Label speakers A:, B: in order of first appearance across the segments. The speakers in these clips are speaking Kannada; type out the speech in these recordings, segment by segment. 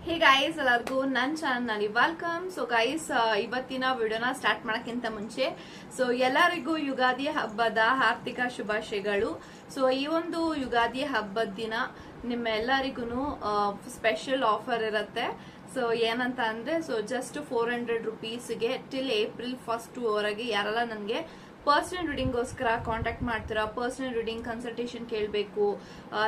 A: ಹೇ ಗೈಸ್, ಎಲ್ಲರಿಗೂ ನನ್ನ ಚಾನಲ್ನಲ್ಲಿ ವೆಲ್ಕಮ್. ಸೊ ಗೈಸ್, ಇವತ್ತಿನ ವಿಡಿಯೋನ ಸ್ಟಾರ್ಟ್ ಮಾಡೋಕ್ಕಿಂತ ಮುಂಚೆ ಎಲ್ಲರಿಗೂ ಯುಗಾದಿ ಹಬ್ಬದ ಆರ್ಥಿಕ ಶುಭಾಶಯಗಳು. ಸೊ ಈ ಒಂದು ಯುಗಾದಿ ಹಬ್ಬದ ದಿನ ನಿಮ್ಮೆಲ್ಲರಿಗೂ ಸ್ಪೆಷಲ್ ಆಫರ್ ಇರುತ್ತೆ. ಸೊ ಏನಂತ ಅಂದ್ರೆ ಜಸ್ಟ್ 400 ರುಪೀಸ್ಗೆ ಟಿಲ್ ಏಪ್ರಿಲ್ 1 ವರೆಗೆ ಯಾರೆಲ್ಲ ನನಗೆ ಪರ್ಸನಲ್ ರೀಡಿಂಗ್ಗೋಸ್ಕರ ಕಾಂಟ್ಯಾಕ್ಟ್ ಮಾಡ್ತೀರಾ, ಪರ್ಸನಲ್ ರೀಡಿಂಗ್ ಕನ್ಸಲ್ಟೇಷನ್ ಕೇಳಬೇಕು,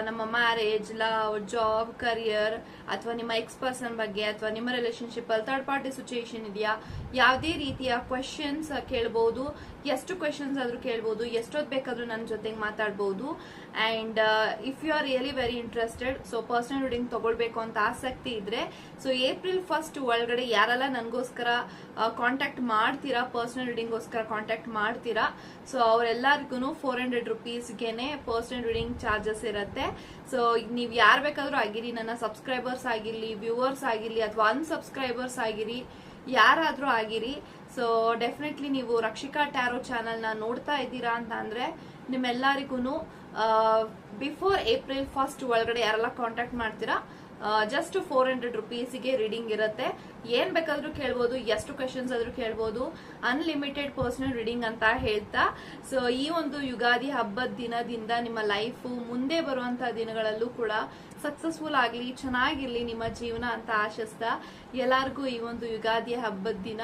A: ನಮ್ಮ ಮ್ಯಾರೇಜ್, ಲವ್, ಜಾಬ್, ಕರಿಯರ್ ಅಥವಾ ನಿಮ್ಮ ಎಕ್ಸ್ ಪರ್ಸನ್ ಬಗ್ಗೆ ಅಥವಾ ನಿಮ್ಮ ರಿಲೇಶನ್ಶಿಪ್ ಅಲ್ಲಿ ಥರ್ಡ್ ಪಾರ್ಟಿ ಸಿಚುಯೇಷನ್ ಇದೆಯಾ, ಯಾವುದೇ ರೀತಿಯ ಕ್ವೆಶನ್ಸ್ ಕೇಳಬಹುದು. ಎಷ್ಟು ಕ್ವೆಶನ್ಸ್ ಆದ್ರೂ ಕೇಳಬಹುದು, ಎಷ್ಟೊತ್ತು ಬೇಕಾದ್ರೂ ನನ್ನ ಜೊತೆಗೆ ಮಾತಾಡಬಹುದು. And if you are really very interested, personal reading ತಗೊಳ್ಬೇಕು ಅಂತ ಆಸಕ್ತಿ ಇದ್ರೆ ಏಪ್ರಿಲ್ 1 ಒಳಗಡೆ ಯಾರೆಲ್ಲ ನನಗೋಸ್ಕರ ಕಾಂಟ್ಯಾಕ್ಟ್ ಮಾಡ್ತೀರಾ, ಪರ್ಸನಲ್ ರೀಡಿಂಗ್ಗೋಸ್ಕರ ಕಾಂಟ್ಯಾಕ್ಟ್ ಮಾಡ್ತೀರಾ, ಅವರೆಲ್ಲರಿಗೂ 400 ರುಪೀಸ್ಗೆನೆ ಪರ್ಸನಲ್ ರೀಡಿಂಗ್ ಚಾರ್ಜಸ್ ಇರುತ್ತೆ. ನೀವು ಯಾರು ಬೇಕಾದ್ರೂ ಆಗಿರಿ, ನನ್ನ ಸಬ್ಸ್ಕ್ರೈಬರ್ಸ್ ಆಗಿರ್ಲಿ, ವ್ಯೂವರ್ಸ್ ಆಗಿರ್ಲಿ ಅಥವಾ ಅನ್ಸಬ್ಸ್ಕ್ರೈಬರ್ಸ್ ಆಗಿರಿ, ಯಾರಾದ್ರೂ ಆಗಿರಿ. ಡೆಫಿನೆಟ್ಲಿ ನೀವು ರಕ್ಷಿಕಾ ಟ್ಯಾರೋ ಚಾನಲ್ ನ ನೋಡ್ತಾ ಇದ್ದೀರಾ ಅಂತ ಅಂದ್ರೆ ನಿಮ್ಮೆಲ್ಲರಿಗೂ ಬಿಫೋರ್ ಏಪ್ರಿಲ್ 1 ಒಳಗಡೆ ಯಾರೆಲ್ಲ ಕಾಂಟ್ಯಾಕ್ಟ್ ಮಾಡ್ತೀರಾ ಜಸ್ಟ್ 400 ರುಪೀಸ್ಗೆ ರೀಡಿಂಗ್ ಇರುತ್ತೆ. ಏನ್ ಬೇಕಾದ್ರೂ ಕೇಳ್ಬೋದು, ಎಷ್ಟು ಕ್ವೆಶನ್ಸ್ ಆದ್ರೂ ಕೇಳ್ಬೋದು, ಅನ್ಲಿಮಿಟೆಡ್ ಪರ್ಸನಲ್ ರೀಡಿಂಗ್ ಅಂತ ಹೇಳ್ತಾ ಈ ಒಂದು ಯುಗಾದಿ ಹಬ್ಬದ ದಿನದಿಂದ ನಿಮ್ಮ ಲೈಫ್ ಮುಂದೆ ಬರುವಂತಹ ದಿನಗಳಲ್ಲೂ ಕೂಡ ಸಕ್ಸಸ್ಫುಲ್ ಆಗ್ಲಿ, ಚೆನ್ನಾಗಿರ್ಲಿ ನಿಮ್ಮ ಜೀವನ ಅಂತ ಆಶಿಸ್ತಾ ಎಲ್ಲಾರ್ಗೂ ಈ ಒಂದು ಯುಗಾದಿ ಹಬ್ಬದ ದಿನ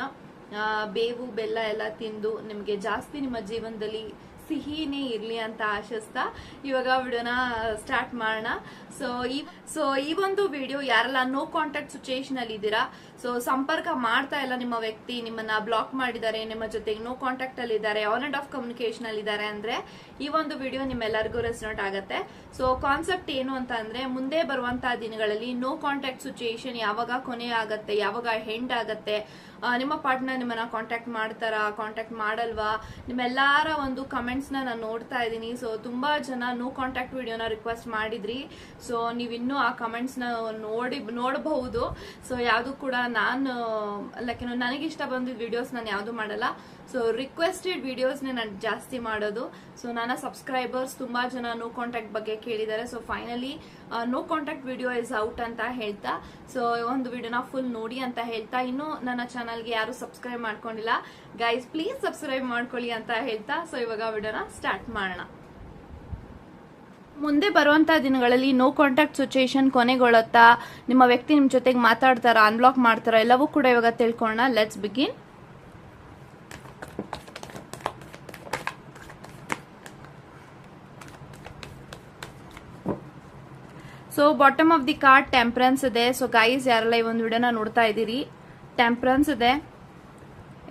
A: ಬೇವು ಬೆಲ್ಲ ಎಲ್ಲ ತಿಂದು ನಿಮ್ಗೆ ಜಾಸ್ತಿ ನಿಮ್ಮ ಜೀವನದಲ್ಲಿ ಸಿಹಿನೇ ಇರ್ಲಿ ಅಂತ ಆಶಿಸ್ತಾ ಇವಾಗ ವಿಡಿಯೋನ ಸ್ಟಾರ್ಟ್ ಮಾಡೋಣ. ಈ ಒಂದು ವಿಡಿಯೋ ಯಾರೆಲ್ಲ ನೋ ಕಾಂಟ್ಯಾಕ್ಟ್ ಸಿಚುಯೇಷನ್ ಅಲ್ಲಿ ಇದ್ದೀರಾ, ಸಂಪರ್ಕ ಮಾಡ್ತಾ ಇಲ್ಲ ನಿಮ್ಮ ವ್ಯಕ್ತಿ, ನಿಮ್ಮನ್ನ ಬ್ಲಾಕ್ ಮಾಡಿದ್ದಾರೆ, ನಿಮ್ಮ ಜೊತೆಗೆ ನೋ ಕಾಂಟ್ಯಾಕ್ಟ್ ಅಲ್ಲಿ ಇದ್ದಾರೆ, ಆನ್ ಅಂಡ್ ಆಫ್ ಕಮ್ಯುನಿಕೇಶನ್ ಅಲ್ಲಿ ಇದ್ದಾರೆ ಅಂದ್ರೆ ಈ ಒಂದು ವಿಡಿಯೋ ನಿಮ್ಮೆಲ್ಲರಿಗೂ ರೆಸನೇಟ್ ಆಗುತ್ತೆ. ಕಾನ್ಸೆಪ್ಟ್ ಏನು ಅಂತ ಅಂದ್ರೆ, ಮುಂದೆ ಬರುವಂತಹ ದಿನಗಳಲ್ಲಿ ನೋ ಕಾಂಟ್ಯಾಕ್ಟ್ ಸಿಚುಯೇಷನ್ ಯಾವಾಗ ಕೊನೆ ಆಗತ್ತೆ, ಯಾವಾಗ ಹೆಂಡ್ ಆಗತ್ತೆ, ನಿಮ್ಮ ಪಾರ್ಟ್ನರ್ ನಿಮ್ಮನ್ನ ಕಾಂಟ್ಯಾಕ್ಟ್ ಮಾಡ್ತಾರಾ, ಕಾಂಟ್ಯಾಕ್ಟ್ ಮಾಡಲ್ವಾ, ನಿಮ್ಮೆಲ್ಲರ ಒಂದು ಕಮೆಂಟ್ಸ್ ನಾನು ನೋಡ್ತಾ ಇದ್ದೀನಿ. ತುಂಬಾ ಜನ ನೋ ಕಾಂಟ್ಯಾಕ್ಟ್ ವಿಡಿಯೋನ ರಿಕ್ವೆಸ್ಟ್ ಮಾಡಿದ್ರಿ. ನೀವಿನ್ನೂ ಆ ಕಮೆಂಟ್ಸ್ ನ ನೋಡಬಹುದು. ಯಾವ್ದು ಕೂಡ ನಾನು ನನಗಿಷ್ಟ ಬಂದಿದ್ದ ವಿಡಿಯೋಸ್ ನಾನು ಯಾವ್ದು ಮಾಡಲ್ಲ. ರಿಕ್ವೆಸ್ಟೆಡ್ ವಿಡಿಯೋಸ್ ನಾನು ಜಾಸ್ತಿ ಮಾಡೋದು. ನನ್ನ ಸಬ್ಸ್ಕ್ರೈಬರ್ಸ್ ತುಂಬಾ ಜನ ನೋ ಕಾಂಟ್ಯಾಕ್ಟ್ ಬಗ್ಗೆ ಕೇಳಿದ್ದಾರೆ. Finally no contact video is out ಅಂತ ಹೇಳ್ತಾ ಒಂದು ವಿಡಿಯೋನ ಫುಲ್ ನೋಡಿ ಅಂತ ಹೇಳ್ತಾ, ಇನ್ನು ನನ್ನ ಚಾನಲ್ಗೆ ಯಾರು ಸಬ್ಸ್ಕ್ರೈಬ್ ಮಾಡ್ಕೊಂಡಿಲ್ಲ ಗೈಸ್, ಪ್ಲೀಸ್ ಸಬ್ಸ್ಕ್ರೈಬ್ ಮಾಡ್ಕೊಳ್ಳಿ ಅಂತ ಹೇಳ್ತಾ ಇವಾಗ ವಿಡಿಯೋನ ಸ್ಟಾರ್ಟ್ ಮಾಡೋಣ. ಮುಂದೆ ಬರುವಂತಹ ದಿನಗಳಲ್ಲಿ ನೋ ಕಾಂಟ್ಯಾಕ್ಟ್ ಸಿಚುಯೇಷನ್ ಕೊನೆಗೊಳ್ಳುತ್ತಾ, ನಿಮ್ಮ ವ್ಯಕ್ತಿ ನಿಮ್ ಜೊತೆಗೆ ಮಾತಾಡ್ತಾರ, ಅನ್ಬ್ಲಾಕ್ ಮಾಡ್ತಾರ, ಎಲ್ಲವೂ ಕೂಡ ಇವಾಗ ತಿಳ್ಕೊಳ್ಳೋಣ. Let's begin. Bottom of the card temperance ಇದೆ. ಗೈಸ್, ಯಾರೆಲ್ಲ ಈ ಒಂದು ವಿಡಿಯೋನ ನೋಡ್ತಾ ಇದ್ದೀರಿ, ಟೆಂಪರೆನ್ಸ್ ಇದೆ,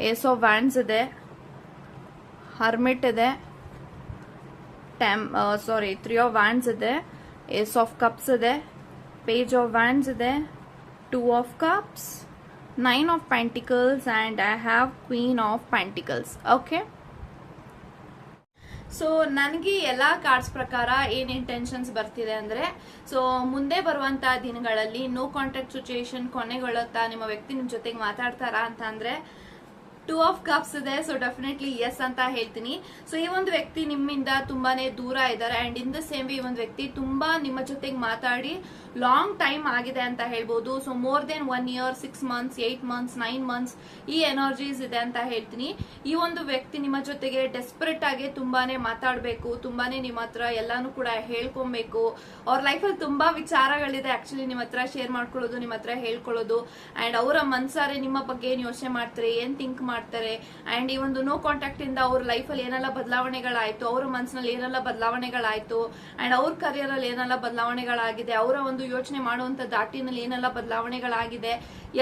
A: ಏಸ್ ಆಫ್ ವ್ಯಾಂಡ್ಸ್ ಇದೆ, ಹರ್ಮಿಟ್ ಇದೆ, 3 ಆಫ್ ವ್ಯಾಂಡ್ಸ್ ಇದೆ, ಏಸ್ ಆಫ್ ಕಪ್ಸ್ ಇದೆ, ಪೇಜ್ ಆಫ್ ವ್ಯಾಂಡ್ಸ್ ಇದೆ, 2 of cups, 9 of pentacles and I have queen of pentacles. Okay, ನನಗೆ ಎಲ್ಲಾ ಕಾರ್ಡ್ಸ್ ಪ್ರಕಾರ ಏನ್ ಇಂಟೆನ್ಷನ್ಸ್ ಬರ್ತಿದೆ ಅಂದ್ರೆ, ಮುಂದೆ ಬರುವಂತಹ ದಿನಗಳಲ್ಲಿ ನೋ ಕಾಂಟ್ಯಾಕ್ಟ್ ಸಿಚುಯೇಷನ್ ಕೊನೆಗೊಳ್ಳುತ್ತಾ, ನಿಮ್ಮ ವ್ಯಕ್ತಿ ನಿಮ್ ಜೊತೆಗೆ ಮಾತಾಡ್ತಾರಾ ಅಂತ ಅಂದ್ರೆ 2 ಆಫ್ ಕಪ್ಸ್ ಇದೆ. ಡೆಫಿನೆಟ್ಲಿ ಎಸ್ ಅಂತ ಹೇಳ್ತೀನಿ. ಈ ಒಂದು ವ್ಯಕ್ತಿ ನಿಮ್ಮಿಂದ ತುಂಬಾನೇ ದೂರ ಇದ್ದಾರೆ ಅಂಡ್ ಇನ್ ದ ಸೇಮ್ ಈ ಒಂದು ವ್ಯಕ್ತಿ ತುಂಬಾ ನಿಮ್ಮ ಜೊತೆಗೆ ಮಾತಾಡಿ ಲಾಂಗ್ ಟೈಮ್ ಆಗಿದೆ ಅಂತ ಹೇಳ್ಬೋದು. More than 1 year, 6 months, 8 months, 9 months ಈ ಎನರ್ಜೀಸ್ ಇದೆ ಅಂತ ಹೇಳ್ತೀನಿ. ಈ ಒಂದು ವ್ಯಕ್ತಿ ನಿಮ್ಮ ಜೊತೆಗೆ ಡೆಸ್ಪರೇಟ್ ಆಗಿ ತುಂಬಾನೇ ಮಾತಾಡ್ಬೇಕು, ತುಂಬಾನೇ ನಿಮ್ಮ ಹತ್ರ ಎಲ್ಲಾನು ಕೂಡ ಹೇಳ್ಕೊಬೇಕು. ಅವ್ರ ಲೈಫಲ್ಲಿ ತುಂಬಾ ವಿಚಾರಗಳಿದೆ ಆಕ್ಚುಲಿ ನಿಮ್ಮ ಹತ್ರ ಶೇರ್ ಮಾಡ್ಕೊಳ್ಳೋದು, ನಿಮ್ಮ ಹತ್ರ ಹೇಳ್ಕೊಳ್ಳೋದು. ಅಂಡ್ ಅವರ ಮನ್ಸಾರೆ ನಿಮ್ಮ ಬಗ್ಗೆ ಏನ್ ಯೋಚನೆ ಮಾಡ್ತಾರೆ, ಏನ್ ಥಿಂಕ್ ಮಾಡ್ತಾರೆ, ಅಂಡ್ ಈ ಒಂದು ನೋ ಕಾಂಟ್ಯಾಕ್ಟ್ ಇಂದ ಅವ್ರ ಲೈಫ್ ಅಲ್ಲಿ ಏನೆಲ್ಲ ಬದಲಾವಣೆಗಳಾಯ್ತು, ಅವ್ರ ಮನಸ್ಸಿನಲ್ಲಿ ಏನೆಲ್ಲ ಬದಲಾವಣೆಗಳಾಯ್ತು, ಅಂಡ್ ಅವ್ರ ಕರಿಯರ್ ಅಲ್ಲಿ ಏನೆಲ್ಲ ಬದಲಾವಣೆಗಳಾಗಿದೆ, ಅವರ ಒಂದು ಯೋಚನೆ ಮಾಡುವಂತ ದಾಟಿನಲ್ಲಿ ಏನೆಲ್ಲ ಬದಲಾವಣೆಗಳಾಗಿದೆ,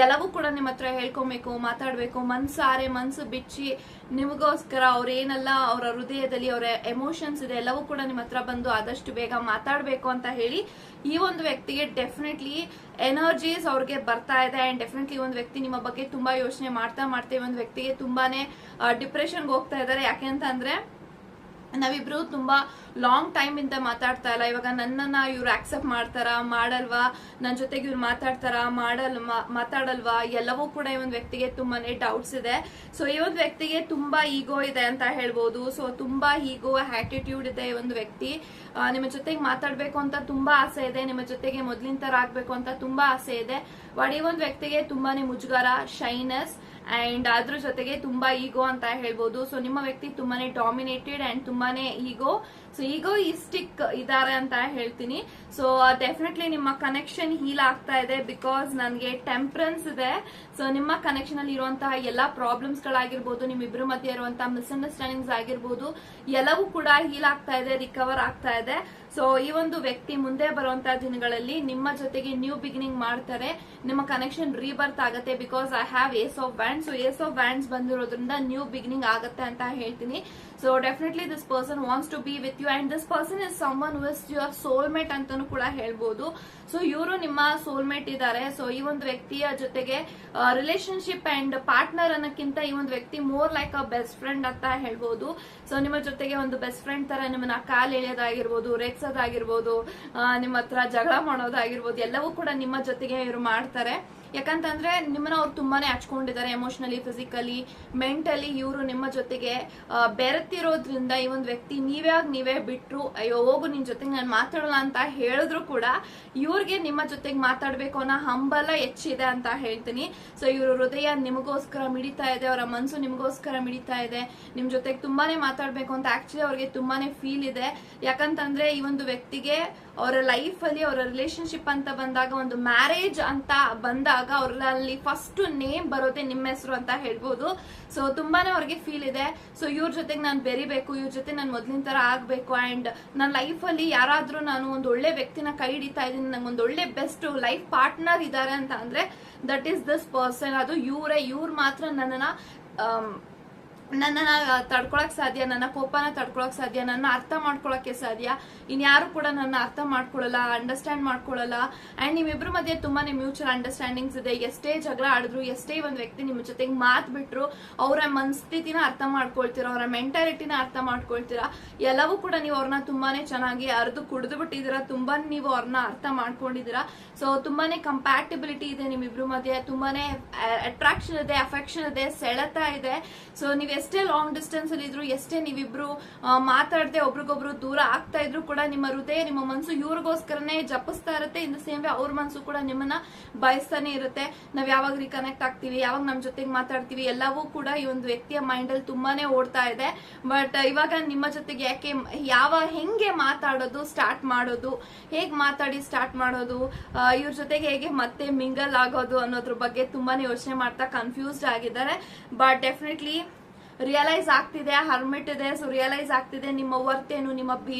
A: ಎಲ್ಲವೂ ಕೂಡ ನಿಮ್ಮ ಹತ್ರ ಹೇಳ್ಕೊಬೇಕು, ಮಾತಾಡ್ಬೇಕು. ಮನ್ಸು ಬಿಚ್ಚಿ ನಿಮಗೋಸ್ಕರ ಅವ್ರೇನೆಲ್ಲ ಅವರ ಹೃದಯದಲ್ಲಿ ಅವರ ಎಮೋಷನ್ಸ್ ಇದೆ ಎಲ್ಲವೂ ಕೂಡ ನಿಮ್ಮ ಹತ್ರ ಬಂದು ಆದಷ್ಟು ಬೇಗ ಮಾತಾಡ್ಬೇಕು ಅಂತ ಹೇಳಿ ಈ ಒಂದು ವ್ಯಕ್ತಿಗೆ ಡೆಫಿನೆಟ್ಲಿ ಎನರ್ಜೀಸ್ ಅವ್ರಿಗೆ ಬರ್ತಾ ಇದೆ. ಅಂಡ್ ಡೆಫಿನೆಟ್ಲಿ ಒಂದು ವ್ಯಕ್ತಿ ನಿಮ್ಮ ಬಗ್ಗೆ ತುಂಬಾ ಯೋಚನೆ ಮಾಡ್ತಾ ಒಂದು ವ್ಯಕ್ತಿಗೆ ತುಂಬಾನೇ ಡಿಪ್ರೆಷನ್ಗೆ ಹೋಗ್ತಾ ಇದ್ದಾರೆ. ಯಾಕೆ ಅಂತ ಅಂದ್ರೆ ನಾವಿಬ್ರು ತುಂಬಾ ಲಾಂಗ್ ಟೈಮ್ ಇಂದ ಮಾತಾಡ್ತಾ ಇಲ್ಲ. ಇವಾಗ ನನ್ನನ್ನ ಇವ್ರು ಆಕ್ಸೆಪ್ಟ್ ಮಾಡ್ತಾರಾ ಮಾಡಲ್ವಾ, ನನ್ನ ಜೊತೆಗೆ ಇವ್ರು ಮಾತಾಡಲ್ವಾ, ಎಲ್ಲವೂ ಕೂಡ ಈ ಒಂದು ವ್ಯಕ್ತಿಗೆ ತುಂಬಾನೇ ಡೌಟ್ಸ್ ಇದೆ. ಸೊ ಈ ಒಂದು ವ್ಯಕ್ತಿಗೆ ತುಂಬಾ ಈಗೋ ಇದೆ ಅಂತ ಹೇಳ್ಬೋದು. ಸೊ ತುಂಬಾ ಈಗೋ ಆಟಿಟ್ಯೂಡ್ ಇದೆ ಈ ಒಂದು ವ್ಯಕ್ತಿ. ನಿಮ್ಮ ಜೊತೆಗೆ ಮಾತಾಡ್ಬೇಕು ಅಂತ ತುಂಬಾ ಆಸೆ ಇದೆ, ನಿಮ್ಮ ಜೊತೆಗೆ ಮೊದ್ಲಿನ ತರ ಆಗ್ಬೇಕು ಅಂತ ತುಂಬಾ ಆಸೆ ಇದೆ. ಬಟ್ ಈ ಒಂದು ವ್ಯಕ್ತಿಗೆ ತುಂಬಾನೇ ಮುಜುಗರ, ಶೈನೆಸ್ ಅಂಡ್ ಅದ್ರ ಜೊತೆಗೆ ತುಂಬಾ ಈಗೋ ಅಂತ ಹೇಳ್ಬೋದು. ಸೊ ನಿಮ್ಮ ವ್ಯಕ್ತಿ ತುಂಬಾನೇ ಡಾಮಿನೇಟೆಡ್ ಅಂಡ್ ತುಂಬಾನೇ ಈಗೋ, ಸೊ ಈಗೋಯಿಸ್ಟಿಕ್ ಇದಾರೆ ಅಂತ ಹೇಳ್ತೀನಿ. ಸೊ ಡೆಫಿನೆಟ್ಲಿ ನಿಮ್ಮ ಕನೆಕ್ಷನ್ ಹೀಲ್ ಆಗ್ತಾ ಇದೆ ಬಿಕಾಸ್ ನನಗೆ ಟೆಂಪರೆನ್ಸ್ ಇದೆ. ಸೊ ನಿಮ್ಮ ಕನೆಕ್ಷನ್ ಅಲ್ಲಿ ಇರುವಂತಹ ಎಲ್ಲಾ ಪ್ರಾಬ್ಲಮ್ಸ್ ಗಳಾಗಿರ್ಬೋದು, ನಿಮ್ಮಿಬ್ರು ಮಧ್ಯೆ ಇರುವಂತಹ ಮಿಸ್ಅಂಡರ್ಸ್ಟ್ಯಾಂಡಿಂಗ್ಸ್ ಆಗಿರ್ಬೋದು, ಎಲ್ಲವೂ ಕೂಡ ಹೀಲ್ ಆಗ್ತಾ ಇದೆ, ರಿಕವರ್ ಆಗ್ತಾ ಇದೆ. ಸೊ ಈ ಒಂದು ವ್ಯಕ್ತಿ ಮುಂದೆ ಬರುವಂತಹ ದಿನಗಳಲ್ಲಿ ನಿಮ್ಮ ಜೊತೆಗೆ ನ್ಯೂ ಬಿಗಿನಿಂಗ್ ಮಾಡ್ತಾರೆ, ನಿಮ್ಮ ಕನೆಕ್ಷನ್ ರೀಬರ್ತ್ ಆಗುತ್ತೆ. Because I have ace of wands. So ace of wands ಬಂದಿರೋದ್ರಿಂದ ನ್ಯೂ ಬಿಗಿನಿಂಗ್ ಆಗುತ್ತೆ ಅಂತ ಹೇಳ್ತೀನಿ. So definitely this person wants to be with you and this person is someone who is your soulmate ಅಂತಾನು ಕೂಡ ಹೇಳ್ಬೋದು. ಸೊ ಇವರು ನಿಮ್ಮ ಸೋಲ್ಮೇಟ್ ಇದ್ದಾರೆ. ಸೊ ಈ ಒಂದು ವ್ಯಕ್ತಿಯ ಜೊತೆಗೆ ರಿಲೇಶನ್ಶಿಪ್ ಅಂಡ್ ಪಾರ್ಟ್ನರ್ ಅನ್ನಕ್ಕಿಂತ ಈ ಒಂದು ವ್ಯಕ್ತಿ more like a best friend ಅಂತ ಹೇಳ್ಬೋದು. ಸೊ ನಿಮ್ಮ ಜೊತೆಗೆ ಒಂದು ಬೆಸ್ಟ್ ಫ್ರೆಂಡ್ ತರ ನಿಮ್ಮನ್ನ ಕಾಲ್ ಎಳೆಯೋದಾಗಿರ್ಬೋದು, ರೇಗ್ಸೋದಾಗಿರ್ಬೋದು, ನಿಮ್ಮ ಹತ್ರ ಜಗಳ ಮಾಡೋದಾಗಿರ್ಬೋದು, ಎಲ್ಲವೂ ಕೂಡ ನಿಮ್ಮ ಜೊತೆಗೆ ಇವರು ಮಾಡ್ತಾರೆ. ಯಾಕಂತಂದ್ರೆ ನಿಮ್ಮನ್ನ ಅವ್ರು ತುಂಬಾನೇ ಹಚ್ಕೊಂಡಿದ್ದಾರೆ, ಎಮೋಷನಲಿ, ಫಿಸಿಕಲಿ, ಮೆಂಟಲಿ. ಇವರು ನಿಮ್ಮ ಜೊತೆಗೆ ಬೆರೆತಿರೋದ್ರಿಂದ ಈ ಒಂದು ವ್ಯಕ್ತಿ ನೀವೇ ಬಿಟ್ರು, ಅಯ್ಯೋ ಹೋಗು ನಿನ್ ಜೊತೆಗೆ ನಾನು ಮಾತಾಡಲ್ಲ ಅಂತ ಹೇಳಿದ್ರು ಕೂಡ ಇವ್ರಿಗೆ ನಿಮ್ಮ ಜೊತೆಗೆ ಮಾತಾಡ್ಬೇಕು ಅನ್ನೋ ಹಂಬಲ ಹೆಚ್ಚಿದೆ ಅಂತ ಹೇಳ್ತೀನಿ. ಸೊ ಇವ್ರ ಹೃದಯ ನಿಮಗೋಸ್ಕರ ಮಿಡಿತಾ ಇದೆ, ಅವರ ಮನಸ್ಸು ನಿಮಗೋಸ್ಕರ ಮಿಡಿತಾ ಇದೆ, ನಿಮ್ ಜೊತೆಗೆ ತುಂಬಾನೇ ಮಾತಾಡ್ಬೇಕು ಅಂತ ಆಕ್ಚುಲಿ ಅವ್ರಿಗೆ ತುಂಬಾನೇ ಫೀಲ್ ಇದೆ. ಯಾಕಂತಂದ್ರೆ ಈ ಒಂದು ವ್ಯಕ್ತಿಗೆ ಅವರ ಲೈಫ್ ಅಲ್ಲಿ ಅವರ ರಿಲೇಶನ್ಶಿಪ್ ಅಂತ ಬಂದಾಗ, ಒಂದು ಮ್ಯಾರೇಜ್ ಅಂತ ಬಂದಾಗ ಅವ್ರಲ್ಲಿ ಫಸ್ಟ್ ನೇಮ್ ಬರೋದೇ ನಿಮ್ಮ ಹೆಸರು ಅಂತ ಹೇಳ್ಬೋದು. ಸೊ ತುಂಬಾನೇ ಅವ್ರಿಗೆ ಫೀಲ್ ಇದೆ. ಸೊ ಇವ್ರ ಜೊತೆಗೆ ನಾನು ಬೆರಿಬೇಕು, ಇವ್ರ ಜೊತೆ ನಾನು ಮೊದ್ಲಿನ ತರ ಆಗ್ಬೇಕು ಅಂಡ್ ನನ್ನ ಲೈಫ್ ಅಲ್ಲಿ ಯಾರಾದ್ರೂ ನಾನು ಒಂದು ಒಳ್ಳೆ ವ್ಯಕ್ತಿನ ಕೈ ಹಿಡಿತಾ ಇದ್ದೀನಿ, ನಂಗೆ ಒಂದು ಒಳ್ಳೆ ಬೆಸ್ಟ್ ಲೈಫ್ ಪಾರ್ಟ್ನರ್ ಇದ್ದಾರೆ ಅಂತ ಅಂದ್ರೆ ದಟ್ ಈಸ್ ದಿಸ್ ಪರ್ಸನ್. ಅದು ಇವ್ರು ಮಾತ್ರ ನನ್ನನ್ನ ತಡ್ಕೊಳಕ್ ಸಾಧ್ಯ, ನನ್ನ ಕೋಪನ ತಡ್ಕೊಳಕ್ ಸಾಧ್ಯ, ನನ್ನ ಅರ್ಥ ಮಾಡ್ಕೊಳಕ್ಕೆ ಸಾಧ್ಯ. ಇನ್ಯಾರು ಕೂಡ ನನ್ನ ಅರ್ಥ ಮಾಡ್ಕೊಳಲ್ಲ, ಅಂಡರ್ಸ್ಟ್ಯಾಂಡ್ ಮಾಡ್ಕೊಳಲ್ಲ. ಅಂಡ್ ನಿಮ್ಮಿಬ್ರು ಮಧ್ಯೆ ತುಂಬಾನೇ ಮ್ಯೂಚುವಲ್ ಅಂಡರ್ಸ್ಟ್ಯಾಂಡಿಂಗ್ಸ್ ಇದೆ. ಎಷ್ಟೇ ಜಗಳ ಆಡಿದ್ರು, ಎಷ್ಟೇ ಒಂದು ವ್ಯಕ್ತಿ ನಿಮ್ಮ ಜೊತೆಗೆ ಮಾತ್ ಬಿಟ್ರು, ಅವರ ಮನಸ್ಥಿತಿನ ಅರ್ಥ ಮಾಡ್ಕೊಳ್ತೀರಾ, ಅವರ ಮೆಂಟಾಲಿಟಿನ ಅರ್ಥ ಮಾಡ್ಕೊಳ್ತೀರಾ. ಎಲ್ಲವೂ ಕೂಡ ನೀವು ಅವ್ರನ್ನ ತುಂಬಾನೇ ಚೆನ್ನಾಗಿ ಅರ್ದು ಕುಡಿದು ಬಿಟ್ಟಿದ್ದೀರಾ, ತುಂಬಾ ನೀವು ಅವ್ರನ್ನ ಅರ್ಥ ಮಾಡ್ಕೊಂಡಿದ್ದೀರಾ. ಸೊ ತುಂಬಾನೇ ಕಂಪ್ಯಾಟಿಬಿಲಿಟಿ ಇದೆ ನಿಮ್ಮಿಬ್ರು ಮಧ್ಯೆ, ತುಂಬಾನೇ ಅಟ್ರಾಕ್ಷನ್ ಇದೆ, ಅಫೆಕ್ಷನ್ ಇದೆ, ಸೆಳೆತ ಇದೆ. ಸೊ ನೀವ್ ಎಷ್ಟೇ ಲಾಂಗ್ ಡಿಸ್ಟೆನ್ಸ್ ಅಲ್ಲಿ ಇದ್ರು, ಎಷ್ಟೇ ನೀವಿಬ್ರು ಮಾತಾಡದೆ ಒಬ್ರಿಗೊಬ್ರು ದೂರ ಆಗ್ತಾ ಇದ್ರು ಕೂಡ ನಿಮ್ಮ ಹೃದಯ, ನಿಮ್ಮ ಮನಸ್ಸು ಇವ್ರಿಗೋಸ್ಕರನೇ ಜಪಿಸ್ತಾ ಇರುತ್ತೆ. ಇನ್ ದ ಸೇಮ್ ವೇ ಅವ್ರ ಮನಸ್ಸು ಕೂಡ ನಿಮ್ಮನ್ನ ಬಯಸ್ತಾನೆ ಇರುತ್ತೆ. ನಾವ್ ಯಾವಾಗ ರೀಕನೆಕ್ಟ್ ಆಗ್ತೀವಿ, ಯಾವಾಗ ನಮ್ ಜೊತೆಗೆ ಮಾತಾಡ್ತೀವಿ, ಎಲ್ಲವೂ ಕೂಡ ಈ ಒಂದು ವ್ಯಕ್ತಿಯ ಮೈಂಡ್ ಅಲ್ಲಿ ತುಂಬಾನೇ ಓಡ್ತಾ ಇದೆ. ಬಟ್ ಇವಾಗ ನಿಮ್ಮ ಜೊತೆಗೆ ಯಾಕೆ ಹೆಂಗೆ ಮಾತಾಡೋದು ಸ್ಟಾರ್ಟ್ ಮಾಡೋದು, ಹೇಗ್ ಮಾತಾಡಿ ಸ್ಟಾರ್ಟ್ ಮಾಡೋದು, ಇವ್ರ ಜೊತೆಗೆ ಹೇಗೆ ಮತ್ತೆ ಮಿಂಗಲ್ ಆಗೋದು ಅನ್ನೋದ್ರ ಬಗ್ಗೆ ತುಂಬಾನೇ ಯೋಚನೆ ಮಾಡ್ತಾ ಕನ್ಫ್ಯೂಸ್ಡ್ ಆಗಿದ್ದಾರೆ. ಬಟ್ ಡೆಫಿನೆಟ್ಲಿ ರಿಯಲೈಸ್ ಆಗ್ತಿದೆ, ಹರ್ಮಿಟ್ ಇದೆ. ಸೊ ರಿಯಲೈಸ್ ಆಗ್ತಿದೆ ನಿಮ್ಮ ವರ್ತ್ ಏನು, ನಿಮ್ಮ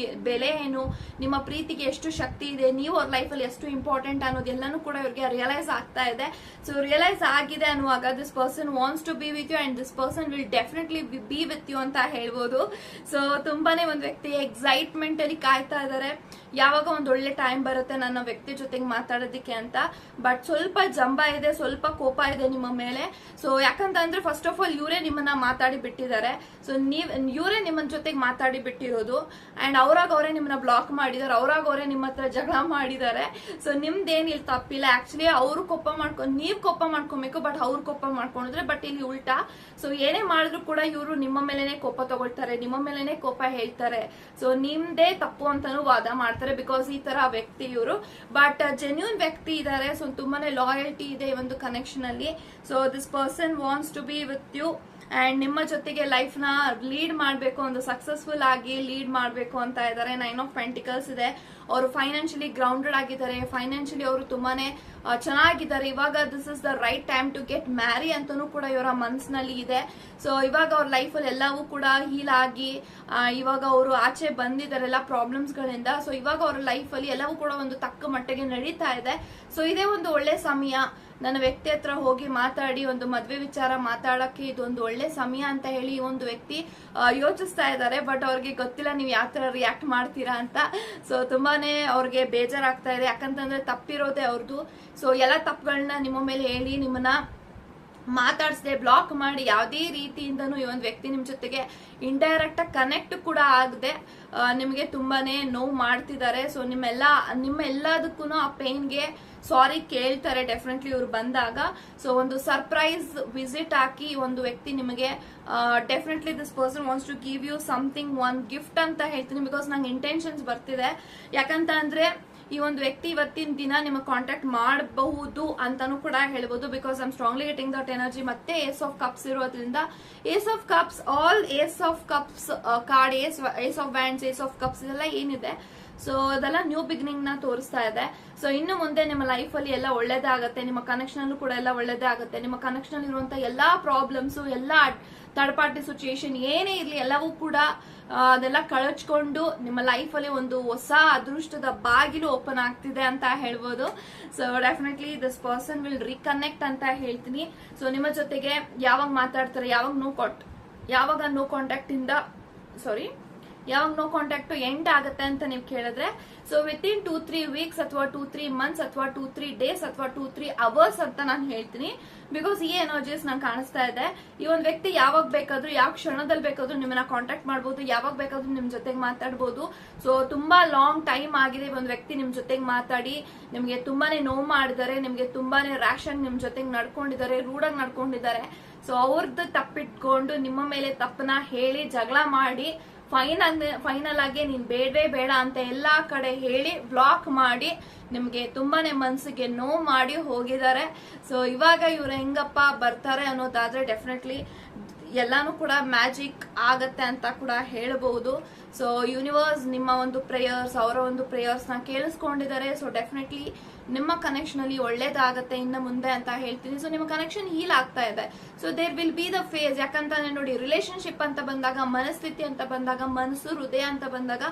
A: ಬೆಲೆ ಏನು, ನಿಮ್ಮ ಪ್ರೀತಿಗೆ ಎಷ್ಟು ಶಕ್ತಿ ಇದೆ, ನೀವು ಅವ್ರ ಲೈಫಲ್ಲಿ ಎಷ್ಟು ಇಂಪಾರ್ಟೆಂಟ್ ಅನ್ನೋದೆಲ್ಲನೂ ಕೂಡ ಇವ್ರಿಗೆ ರಿಯಲೈಸ್ ಆಗ್ತಾ ಇದೆ. ಸೊ ರಿಯಲೈಸ್ ಆಗಿದೆ ಅನ್ನುವಾಗ this person wants to be with you and this person will definitely be with you ಅಂತ ಹೇಳ್ಬೋದು. ಸೊ ತುಂಬಾನೇ ಒಂದು ವ್ಯಕ್ತಿ ಎಕ್ಸೈಟ್ಮೆಂಟ್ ಅಲ್ಲಿ ಕಾಯ್ತಾ ಇದ್ದಾರೆ, ಯಾವಾಗ ಒಂದು ಒಳ್ಳೆ ಟೈಮ್ ಬರುತ್ತೆ ನನ್ನ ವ್ಯಕ್ತಿ ಜೊತೆಗೆ ಮಾತಾಡೋದಿಕ್ಕೆ ಅಂತ. ಬಟ್ ಸ್ವಲ್ಪ ಜಂಬ ಇದೆ, ಸ್ವಲ್ಪ ಕೋಪ ಇದೆ ನಿಮ್ಮ ಮೇಲೆ. ಸೊ ಯಾಕಂತಂದ್ರೆ ಫಸ್ಟ್ ಆಫ್ ಆಲ್ ಇವರೇ ನಿಮ್ಮನ್ನ ಮಾತಾಡಿ ಬಿಟ್ಟಿದ್ದಾರೆ. ಸೊ ಇವರೇ ನಿಮ್ಮ ಜೊತೆಗೆ ಮಾತಾಡಿ ಬಿಟ್ಟಿರೋದು ಅಂಡ್ ಅವರೇ ನಿಮ್ಮನ್ನ ಬ್ಲಾಕ್ ಮಾಡಿದಾರೆ, ಅವರೇ ನಿಮ್ಮ ಹತ್ರ ಜಗಳ ಮಾಡಿದ್ದಾರೆ. ಸೊ ನಿಮ್ದೇನ್ ಇಲ್ಲಿ ತಪ್ಪಿಲ್ಲ. ಆಕ್ಚುಲಿ ಅವ್ರು ನೀವ್ ಕೋಪ ಮಾಡ್ಕೊಬೇಕು, ಬಟ್ ಅವ್ರು ಕೋಪ ಮಾಡ್ಕೊಂಡಿದ್ರೆ. ಬಟ್ ಇಲ್ಲಿ ಉಲ್ಟಾ. ಸೊ ಏನೇ ಮಾಡಿದ್ರು ಕೂಡ ಇವರು ನಿಮ್ಮ ಮೇಲೆನೆ ಕೋಪ ತಗೊಳ್ತಾರೆ, ನಿಮ್ಮ ಮೇಲೆನೆ ಕೋಪ ಹೇಳ್ತಾರೆ. ಸೊ ನಿಮ್ದೇ ತಪ್ಪು ಅಂತಾನು ವಾದ ಮಾಡ್ತಾರೆ, ಬಿಕಾಸ್ ಈ ತರ ವ್ಯಕ್ತಿ ಇವರು. ಬಟ್ ಜೆನ್ಯೂನ್ ವ್ಯಕ್ತಿ ಇದ್ದಾರೆ. ಸೊ ತುಂಬಾನೇ ಲಾಯಲ್ಟಿ ಇದೆ ಈ ಒಂದು ಕನೆಕ್ಷನ್ ಅಲ್ಲಿ. So this person wants to be with you and ನಿಮ್ಮ ಜೊತೆಗೆ ಲೈಫ್ ನ ಲೀಡ್ ಮಾಡ್ಬೇಕು, ಒಂದು ಸಕ್ಸಸ್ಫುಲ್ ಆಗಿ ಲೀಡ್ ಮಾಡ್ಬೇಕು ಅಂತ ಇದ್ದಾರೆ. 9 ಆಫ್ ಪೆಂಟಿಕಲ್ಸ್ ಇದೆ. ಅವರು ಫೈನಾನ್ಷಿಯಲಿ ಗ್ರೌಂಡೆಡ್ ಆಗಿದ್ದಾರೆ, ಫೈನಾನ್ಷಿಯಲಿ ಅವರು ತುಂಬಾನೇ ಚೆನ್ನಾಗಿದ್ದಾರೆ. ಇವಾಗ this is the right time to get marry ಅಂತಾನೂ ಕೂಡ ಇವರ ಮನಸ್ಸಿನಲ್ಲಿ ಇದೆ. ಸೊ ಇವಾಗ ಅವ್ರ ಲೈಫಲ್ಲಿ ಎಲ್ಲವೂ ಕೂಡ ಹೀಲ್ ಆಗಿ ಇವಾಗ ಅವರು ಆಚೆ ಬಂದಿದ್ದಾರೆ ಎಲ್ಲ ಪ್ರಾಬ್ಲಮ್ಸ್ ಗಳಿಂದ. ಸೊ ಇವಾಗ ಅವ್ರ ಲೈಫಲ್ಲಿ ಎಲ್ಲವೂ ಕೂಡ ಒಂದು ತಕ್ಕ ಮಟ್ಟಿಗೆ ನಡೀತಾ ಇದೆ. ಸೊ ಇದೇ ಒಂದು ಒಳ್ಳೆ ಸಮಯ ನನ್ನ ವ್ಯಕ್ತಿ ಹತ್ರ ಹೋಗಿ ಮಾತಾಡಿ ಒಂದು ಮದ್ವೆ ವಿಚಾರ ಮಾತಾಡಕ್ಕೆ ಇದೊಂದು ಒಳ್ಳೆ ಸಮಯ ಅಂತ ಹೇಳಿ ಈ ಒಂದು ವ್ಯಕ್ತಿ ಯೋಚಿಸ್ತಾ ಇದ್ದಾರೆ. ಬಟ್ ಅವ್ರಿಗೆ ಗೊತ್ತಿಲ್ಲ ನೀವು ಯಾವ ತರ ರಿಯಾಕ್ಟ್ ಮಾಡ್ತೀರಾ ಅಂತ. ಸೊ ತುಂಬಾನೇ ಅವ್ರಿಗೆ ಬೇಜಾರಾಗ್ತಾ ಇದೆ, ಯಾಕಂತಂದ್ರೆ ತಪ್ಪಿರೋದೇ ಅವ್ರದ್ದು. ಸೊ ಎಲ್ಲ ತಪ್ಪುಗಳನ್ನ ನಿಮ್ಮ ಮೇಲೆ ಹೇಳಿ ನಿಮ್ಮನ್ನ ಮಾತಾಡಿಸದೆ ಬ್ಲಾಕ್ ಮಾಡಿ ಯಾವುದೇ ರೀತಿಯಿಂದನೂ ಈ ಒಂದು ವ್ಯಕ್ತಿ ನಿಮ್ ಜೊತೆಗೆ ಇಂಡೈರೆಕ್ಟ್ ಆಗಿ ಕನೆಕ್ಟ್ ಕೂಡ ಆಗದೆ ನಿಮಗೆ ತುಂಬಾನೇ ನೋವು ಮಾಡ್ತಿದ್ದಾರೆ. ಸೊ ನಿಮ್ಮ ಎಲ್ಲದಕ್ಕೂ ಆ ಪೇನ್ಗೆ ಸಾರಿ ಕೇಳ್ತಾರೆ ಡೆಫಿನೆಟ್ಲಿ ಇವ್ರು ಬಂದಾಗ. ಸೊ ಒಂದು ಸರ್ಪ್ರೈಸ್ ವಿಸಿಟ್ ಹಾಕಿ ಒಂದು ವ್ಯಕ್ತಿ ನಿಮಗೆ definitely this person wants to give you something, one gift ಅಂತ ಹೇಳ್ತೀನಿ. ಬಿಕಾಸ್ ನಂಗೆ ಇಂಟೆನ್ಷನ್ಸ್ ಬರ್ತಿದೆ. ಯಾಕಂತ ಅಂದ್ರೆ ಈ ಒಂದು ವ್ಯಕ್ತಿ ಇವತ್ತಿನ ದಿನ ನಿಮಗೆ ಕಾಂಟ್ಯಾಕ್ಟ್ ಮಾಡಬಹುದು ಅಂತಾನು ಕೂಡ ಹೇಳ್ಬೋದು. Because I am strongly getting that energy. ಮತ್ತೆ ಏಸ್ ಆಫ್ ಕಪ್ಸ್ ಇರೋದ್ರಿಂದ ace of cups, all ace of cups card, ace of wands, ace of cups ಇದೆಲ್ಲ ಏನಿದೆ, ಸೊ ಅದೆಲ್ಲ ನ್ಯೂ ಬಿಗಿನಿಂಗ್ ನ ತೋರಿಸ್ತಾ ಇದೆ. ಸೊ ಇನ್ನು ಮುಂದೆ ನಿಮ್ಮ ಲೈಫ್ ಅಲ್ಲಿ ಎಲ್ಲ ಒಳ್ಳೇದೇ ಆಗುತ್ತೆ. ನಿಮ್ಮ ಕನೆಕ್ಷನ್ ಅಲ್ಲೂ ಕೂಡ ಎಲ್ಲ ಒಳ್ಳೇದೇ ಆಗುತ್ತೆ. ನಿಮ್ಮ ಕನೆಕ್ಷನ್ ಅಲ್ಲಿ ಇರುವಂತ ಎಲ್ಲಾ ಪ್ರಾಬ್ಲಮ್ಸ್, ಎಲ್ಲಾ ಥರ್ಡ್ ಪಾರ್ಟಿ ಸಿಚುಯೇಷನ್ ಏನೇ ಇರ್ಲಿ ಎಲ್ಲವೂ ಕೂಡ ಅದೆಲ್ಲ ಕಳಚ್ಕೊಂಡು ನಿಮ್ಮ ಲೈಫ್ ಅಲ್ಲಿ ಒಂದು ಹೊಸ ಅದೃಷ್ಟದ ಬಾಗಿಲು ಓಪನ್ ಆಗ್ತಿದೆ ಅಂತ ಹೇಳ್ಬೋದು. So definitely this person will reconnect ಅಂತ ಹೇಳ್ತೀನಿ. ಸೊ ನಿಮ್ಮ ಜೊತೆಗೆ ಯಾವಾಗ ಮಾತಾಡ್ತಾರೆ, ಯಾವಾಗ ನೋ ಕಾಂಟ್ಯಾಕ್ಟ್ ಇಂದ ಯಾವಾಗ ನೋ ಕಾಂಟ್ಯಾಕ್ಟ್ ಎಂಡ್ ಆಗುತ್ತೆ ಅಂತ ನೀವು ಕೇಳಿದ್ರೆ, ಸೊ ವಿತಿನ್ 2-3 ವೀಕ್ಸ್ ಅಥವಾ 2-3 ಮಂತ್ಸ್ ಅಥವಾ 2-3 ಡೇಸ್ ಅಥವಾ 2-3 ಅವರ್ಸ್ ಅಂತ ನಾನು ಹೇಳ್ತೀನಿ. ಬಿಕಾಸ್ ಈ ಎನರ್ಜೀಸ್ ನಂಗೆ ಕಾಣಿಸ್ತಾ ಇದೆ. ಈ ಒಂದು ವ್ಯಕ್ತಿ ಯಾವಾಗ ಬೇಕಾದ್ರೂ, ಯಾವ ಕ್ಷಣದಲ್ಲಿ ಬೇಕಾದ್ರೂ ನಿಮ್ಮನ್ನ ಕಾಂಟ್ಯಾಕ್ಟ್ ಮಾಡಬಹುದು, ಯಾವಾಗ ಬೇಕಾದ್ರೂ ನಿಮ್ ಜೊತೆಗೆ ಮಾತಾಡಬಹುದು. ಸೊ ತುಂಬಾ ಲಾಂಗ್ ಟೈಮ್ ಆಗಿದೆ ಒಂದು ವ್ಯಕ್ತಿ ನಿಮ್ ಜೊತೆಗೆ ಮಾತಾಡಿ, ನಿಮ್ಗೆ ತುಂಬಾನೇ ನೋವು ಮಾಡಿದ್ದಾರೆ, ನಿಮ್ಗೆ ತುಂಬಾನೇ ರ್ಯಾಶ್ ಆಗಿ ನಿಮ್ ಜೊತೆಗೆ ನಡ್ಕೊಂಡಿದ್ದಾರೆ, ರೂಢಾಗಿ ನಡ್ಕೊಂಡಿದ್ದಾರೆ. ಸೊ ಅವ್ರದ್ದು ತಪ್ಪಿಟ್ಕೊಂಡು ನಿಮ್ಮ ಮೇಲೆ ತಪ್ಪನ ಹೇಳಿ ಜಗಳ ಮಾಡಿ ಫೈನಲ್ ಆಗಿ ನೀನ್ ಬೇಡವೇ ಬೇಡ ಅಂತ ಎಲ್ಲಾ ಕಡೆ ಹೇಳಿ ಬ್ಲಾಕ್ ಮಾಡಿ ನಿಮ್ಗೆ ತುಂಬಾನೇ ಮನ್ಸಿಗೆ ನೋವು ಮಾಡಿ ಹೋಗಿದ್ದಾರೆ. ಸೊ ಇವಾಗ ಇವ್ರು ಹೆಂಗಪ್ಪ ಬರ್ತಾರೆ ಅನ್ನೋದಾದ್ರೆ ಡೆಫಿನೆಟ್ಲಿ ಎಲ್ಲಾನು ಕೂಡ ಮ್ಯಾಜಿಕ್ ಆಗತ್ತೆ ಅಂತ ಕೂಡ ಹೇಳಬಹುದು. ಸೊ ಯೂನಿವರ್ಸ್ ನಿಮ್ಮ ಒಂದು ಪ್ರೇಯರ್ಸ್, ಅವರ ಒಂದು ಪ್ರೇಯರ್ಸ್ ನ ಕೇಳಿಸ್ಕೊಂಡಿದ್ದಾರೆ. ಸೊ ಡೆಫಿನೆಟ್ಲಿ ನಿಮ್ಮ ಕನೆಕ್ಷನ್ ಅಲ್ಲಿ ಒಳ್ಳೇದಾಗತ್ತೆ ಇನ್ನು ಮುಂದೆ ಅಂತ ಹೇಳ್ತೀನಿ. ಸೊ ನಿಮ್ಮ ಕನೆಕ್ಷನ್ ಹೀಲ್ ಆಗ್ತಾ ಇದೆ. So there will be the phase. ಯಾಕಂತಂದ್ರೆ ನೋಡಿ, ರಿಲೇಶನ್ಶಿಪ್ ಅಂತ ಬಂದಾಗ, ಮನಸ್ಥಿತಿ ಅಂತ ಬಂದಾಗ, ಮನಸ್ಸು ಹೃದಯ ಅಂತ ಬಂದಾಗ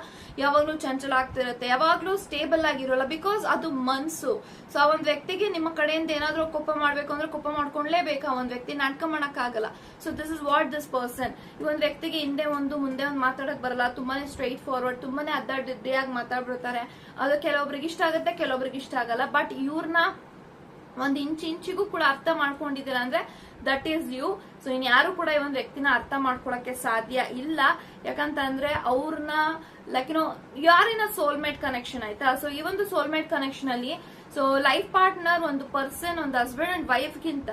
A: ಯಾವಾಗ್ಲೂ ಚಂಚಲ ಆಗ್ತಿರತ್ತೆ, ಯಾವಾಗ್ಲೂ ಸ್ಟೇಬಲ್ ಆಗಿರೋಲ್ಲ. ಬಿಕಾಸ್ ಅದು ಮನ್ಸು. ಸೊ ಆ ಒಂದ್ ವ್ಯಕ್ತಿಗೆ ನಿಮ್ಮ ಕಡೆಯಿಂದ ಏನಾದ್ರೂ ಕೋಪ ಮಾಡ್ಬೇಕು ಅಂದ್ರೆ ಕೋಪ ಮಾಡ್ಕೊಂಡ್ಲೇಬೇಕು. ಆ ಒಂದ್ ವ್ಯಕ್ತಿ ನಾಟಕ ಮಾಡಕ್ ಆಗಲ್ಲ. So this is what this person. ಈ ಒಂದ್ ವ್ಯಕ್ತಿಗೆ ಹಿಂದೆ ಒಂದು ಮುಂದೆ ಒಂದು ಮಾತಾಡಕ್ ಬರಲ್ಲ. ತುಂಬಾನೇ ಸ್ಟ್ರೈಟ್ ಫಾರ್ವರ್ಡ್, ತುಂಬಾನೇ ಅಡ್ಡಾಡಿಯಾಗಿ ಮಾತಾಡ್ಬಿಡ್ತಾರೆ. ಅದು ಕೆಲವೊಬ್ರಿಗೆ ಇಷ್ಟ ಆಗುತ್ತೆ, ಕೆಲವೊಬ್ರಿಗೆ ಇಷ್ಟ ಆಗಲ್ಲ. ಬಟ್ ಇವ್ರನ್ನ ಒಂದ್ ಇಂಚಿಗೂ ಕೂಡ ಅರ್ಥ ಮಾಡ್ಕೊಂಡಿದ್ದೀರಾ ಅಂದ್ರೆ that is you. So in ಯಾರು ಕೂಡ ಈ ಒಂದು ವ್ಯಕ್ತಿನ ಅರ್ಥ ಮಾಡ್ಕೊಳಕ್ಕೆ ಸಾಧ್ಯ ಇಲ್ಲ. ಯಾಕಂತಂದ್ರೆ ಅವ್ರನ್ನ like you are in a soulmate connection, ಆಯ್ತಾ. ಸೊ ಈ ಒಂದು ಸೋಲ್ಮೇಟ್ ಕನೆಕ್ಷನ್ ಅಲ್ಲಿ ಸೊ ಲೈಫ್ ಪಾರ್ಟ್ನರ್, ಒಂದು ಪರ್ಸನ್, ಒಂದು ಹಸ್ಬೆಂಡ್ ಅಂಡ್ ವೈಫ್ ಗಿಂತ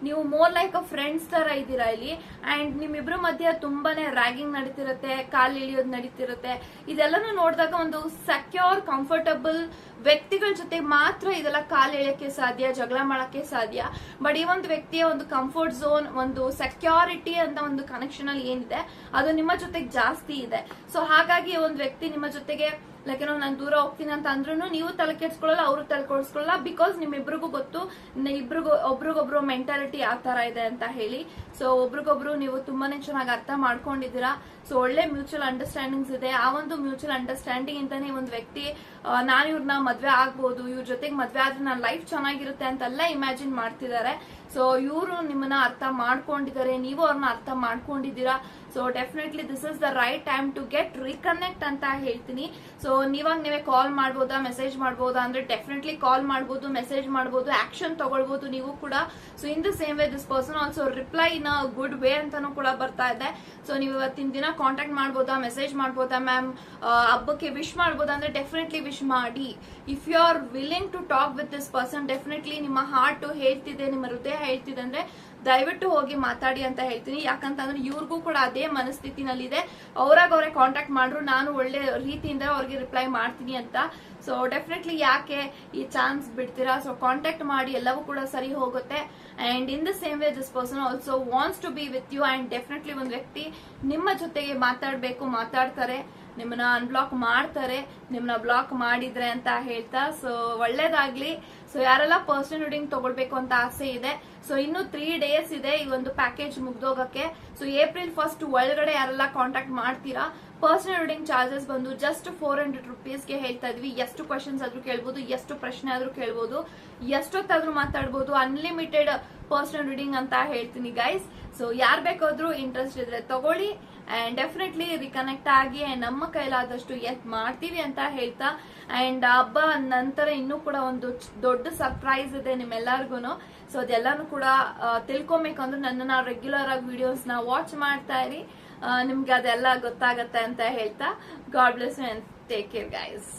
A: ನೀವು ಮೋರ್ ಲೈಕ್ ಅ ಫ್ರೆಂಡ್ಸ್ ತರ ಇದ್ದೀರಾ ಇಲ್ಲಿ. ಅಂಡ್ ನಿಮ್ಮಿಬ್ರ ಮಧ್ಯ ತುಂಬಾನೇ ರ್ಯಾಗಿಂಗ್ ನಡೀತಿರುತ್ತೆ, ಕಾಲ್ ಇಳಿಯೋದು ನಡೀತಿರುತ್ತೆ. ಇದೆಲ್ಲಾನು ನೋಡಿದಾಗ ಒಂದು ಸೆಕ್ಯೂರ್, ಕಂಫರ್ಟಬಲ್ ವ್ಯಕ್ತಿಗಳ ಜೊತೆ ಮಾತ್ರ ಇದೆಲ್ಲ ಕಾಲ್ ಎಳೆಯಕ್ಕೆ ಸಾಧ್ಯ, ಜಗಳ ಮಾಡಕ್ಕೆ ಸಾಧ್ಯ. ಬಟ್ ಈ ಒಂದು ವ್ಯಕ್ತಿಯ ಒಂದು ಕಂಫರ್ಟ್ ಝೋನ್, ಒಂದು ಸೆಕ್ಯೂರಿಟಿ ಅಂತ ಒಂದು ಕನೆಕ್ಷನ್ ಅಲ್ಲಿ ಏನಿದೆ ಅದು ನಿಮ್ಮ ಜೊತೆಗೆ ಜಾಸ್ತಿ ಇದೆ. ಸೊ ಹಾಗಾಗಿ ಒಂದು ವ್ಯಕ್ತಿ ನಿಮ್ಮ ಜೊತೆಗೆ ಲೈಕ್ ನಾನು ದೂರ ಹೋಗ್ತೀನಿ ಅಂತ ಅಂದ್ರೂ ನೀವು ತಲೆ ಕೆಡ್ಸ್ಕೊಳ್ಳಲ್ಲ, ಅವರು ತಲೆ ಕೆಡ್ಸ್ಕೊಳ್ಳಲ್ಲ. ಬಿಕಾಸ್ ನಿಮ್ಮಿಬ್ರಿಗೂ ಗೊತ್ತು ಒಬ್ರಿಗೊಬ್ರು ಮೆಂಟಾಲಿಟಿ ಯಾವ ತರ ಇದೆ ಅಂತ ಹೇಳಿ. ಸೊ ಒಬ್ರಿಗೊಬ್ರು ನೀವು ತುಂಬಾನೇ ಚೆನ್ನಾಗಿ ಅರ್ಥ ಮಾಡ್ಕೊಂಡಿದ್ದೀರಾ. ಸೊ ಒಳ್ಳೆ ಮ್ಯೂಚುವಲ್ ಅಂಡರ್ಸ್ಟ್ಯಾಂಡಿಂಗ್ಸ್ ಇದೆ. ಆ ಒಂದು ಮ್ಯೂಚುವಲ್ ಅಂಡರ್ಸ್ಟ್ಯಾಂಡಿಂಗ್ ಇಂತಾನೆ ಒಂದು ವ್ಯಕ್ತಿ ನಾನು ಇವ್ರನ್ನ ಮದ್ವೆ ಆಗ್ಬಹುದು, ಇವ್ರ ಜೊತೆಗೆ ಮದ್ವೆ ಆದ್ರೆ ನನ್ನ ಲೈಫ್ ಚೆನ್ನಾಗಿರುತ್ತೆ ಅಂತೆಲ್ಲ ಇಮ್ಯಾಜಿನ್ ಮಾಡ್ತಿದ್ದಾರೆ. ಸೊ ಇವರು ನಿಮ್ಮನ್ನ ಅರ್ಥ ಮಾಡ್ಕೊಂಡಿದ್ದಾರೆ, ನೀವು ಅವ್ರನ್ನ ಅರ್ಥ ಮಾಡ್ಕೊಂಡಿದ್ದೀರಾ. So definitely this is the right time to get reconnect ಅಂತ ಹೇಳ್ತೀನಿ. ಸೊ ನೀವೇ ಕಾಲ್ ಮಾಡ್ಬೋದಾ, ಮೆಸೇಜ್ ಮಾಡ್ಬೋದಾ ಅಂದ್ರೆ ಡೆಫಿನೆಟ್ಲಿ ಕಾಲ್ ಮಾಡ್ಬೋದು, ಮೆಸೇಜ್ ಮಾಡ್ಬೋದು, ಆಕ್ಷನ್ ತಗೊಳ್ಬಹುದು ನೀವು ಕೂಡ. So in the same way this person also reply in a good way ಅಂತಾನು ಕೂಡ ಬರ್ತಾ ಇದೆ. ಸೊ ನೀವು ಇವತ್ತಿನ ದಿನ ಕಾಂಟ್ಯಾಕ್ಟ್ ಮಾಡ್ಬೋದಾ, ಮೆಸೇಜ್ ಮಾಡ್ಬೋದಾ, ಮ್ಯಾಮ್ ಹಬ್ಬಕ್ಕೆ ವಿಶ್ ಮಾಡ್ಬೋದಾ ಅಂದ್ರೆ ಡೆಫಿನೆಟ್ಲಿ ವಿಶ್ ಮಾಡಿ. If you are willing to talk with this person, definitely ನಿಮ್ಮ ಹಾರ್ಟ್ ಹೇಳ್ತಿದೆ, ನಿಮ್ಮ ಹೃದಯ ಹೇಳ್ತಿದೆ ಅಂದ್ರೆ ದಯವಿಟ್ಟು ಹೋಗಿ ಮಾತಾಡಿ ಅಂತ ಹೇಳ್ತೀನಿ. ಯಾಕಂತಂದ್ರೆ ಇವ್ರಿಗೂ ಕೂಡ ಅದೇ ಮನಸ್ಥಿತಿನಲ್ಲಿದೆ. ಅವರೇ ಕಾಂಟ್ಯಾಕ್ಟ್ ಮಾಡ್ರು, ನಾನು ಒಳ್ಳೆ ರೀತಿಯಿಂದ ಅವ್ರಿಗೆ ರಿಪ್ಲೈ ಮಾಡ್ತೀನಿ ಅಂತ. ಸೊ ಡೆಫಿನೆಟ್ಲಿ ಯಾಕೆ ಈ ಚಾನ್ಸ್ ಬಿಡ್ತೀರಾ? ಸೊ ಕಾಂಟ್ಯಾಕ್ಟ್ ಮಾಡಿ, ಎಲ್ಲವೂ ಕೂಡ ಸರಿ ಹೋಗುತ್ತೆ. And in the same way this person also wants to be with you. And definitely ಒಂದು ವ್ಯಕ್ತಿ ನಿಮ್ಮ ಜೊತೆಗೆ ಮಾತಾಡ್ತಾರೆ, ನಿಮ್ಮನ್ನ ಅನ್ಬ್ಲಾಕ್ ಮಾಡ್ತಾರೆ, ನಿಮ್ಮನ್ನ ಬ್ಲಾಕ್ ಮಾಡಿದ್ರೆ ಅಂತ ಹೇಳ್ತಾ. ಸೊ ಒಳ್ಳೇದಾಗ್ಲಿ. ಸೊ ಯಾರೆಲ್ಲ ಪರ್ಸನಲ್ ರೀಡಿಂಗ್ ತಗೊಳ್ಬೇಕು ಅಂತ ಆಸೆ ಇದೆ, ಸೊ ಇನ್ನು 3 ಡೇಸ್ ಇದೆ ಈ ಒಂದು ಪ್ಯಾಕೇಜ್ ಮುಗ್ದೋಗಕ್ಕೆ. ಸೊ ಏಪ್ರಿಲ್ 1 ಒಳಗಡೆ ಯಾರೆಲ್ಲ ಕಾಂಟ್ಯಾಕ್ಟ್ ಮಾಡ್ತೀರಾ, ಪರ್ಸನಲ್ ರೀಡಿಂಗ್ ಚಾರ್ಜಸ್ ಬಂದು ಜಸ್ಟ್ 400 ರುಪೀಸ್ಗೆ ಹೇಳ್ತಾ ಇದ್ವಿ. ಎಷ್ಟು ಕ್ವಶನ್ಸ್ ಆದ್ರೂ ಕೇಳ್ಬೋದು, ಎಷ್ಟು ಪ್ರಶ್ನೆ ಆದ್ರೂ ಕೇಳ್ಬೋದು, ಎಷ್ಟೊತ್ತಾದ್ರೂ ಮಾತಾಡ್ಬೋದು. ಅನ್ಲಿಮಿಟೆಡ್ ಪರ್ಸನಲ್ ರೀಡಿಂಗ್ ಅಂತ ಹೇಳ್ತೀನಿ ಗೈಸ್. ಸೊ ಯಾರು ಬೇಕಾದ್ರೂ ಇಂಟ್ರೆಸ್ಟ್ ಇದ್ರೆ ತಗೊಳ್ಳಿ. ಅಂಡ್ ಡೆಫಿನೆಟ್ಲಿ ರಿಕನೆಕ್ಟ್ ಆಗಿ ನಮ್ಮ ಕೈಲಾದಷ್ಟು ಮಾಡ್ತೀವಿ ಅಂತ ಹೇಳ್ತಾ. ಅಂಡ್ ಹಬ್ಬ ನಂತರ ಇನ್ನೂ ಕೂಡ ಒಂದು ದೊಡ್ಡ ಸರ್ಪ್ರೈಸ್ ಇದೆ ನಿಮ್ಮೆಲ್ಲರಿಗೂ. ಸೊ ಅದೆಲ್ಲಾನು ಕೂಡ ತಿಳ್ಕೊಬೇಕಂದ್ರೆ ನನ್ನನ್ನ ರೆಗ್ಯುಲರ್ ಆಗಿ ವಿಡಿಯೋಸ್ ನ ವಾಚ್ ಮಾಡ್ತಾ ಇರಿ. ನಿಮ್ಗೆ ಅದೆಲ್ಲ ಗೊತ್ತಾಗತ್ತೆ ಅಂತ ಹೇಳ್ತಾ God bless you and take care guys.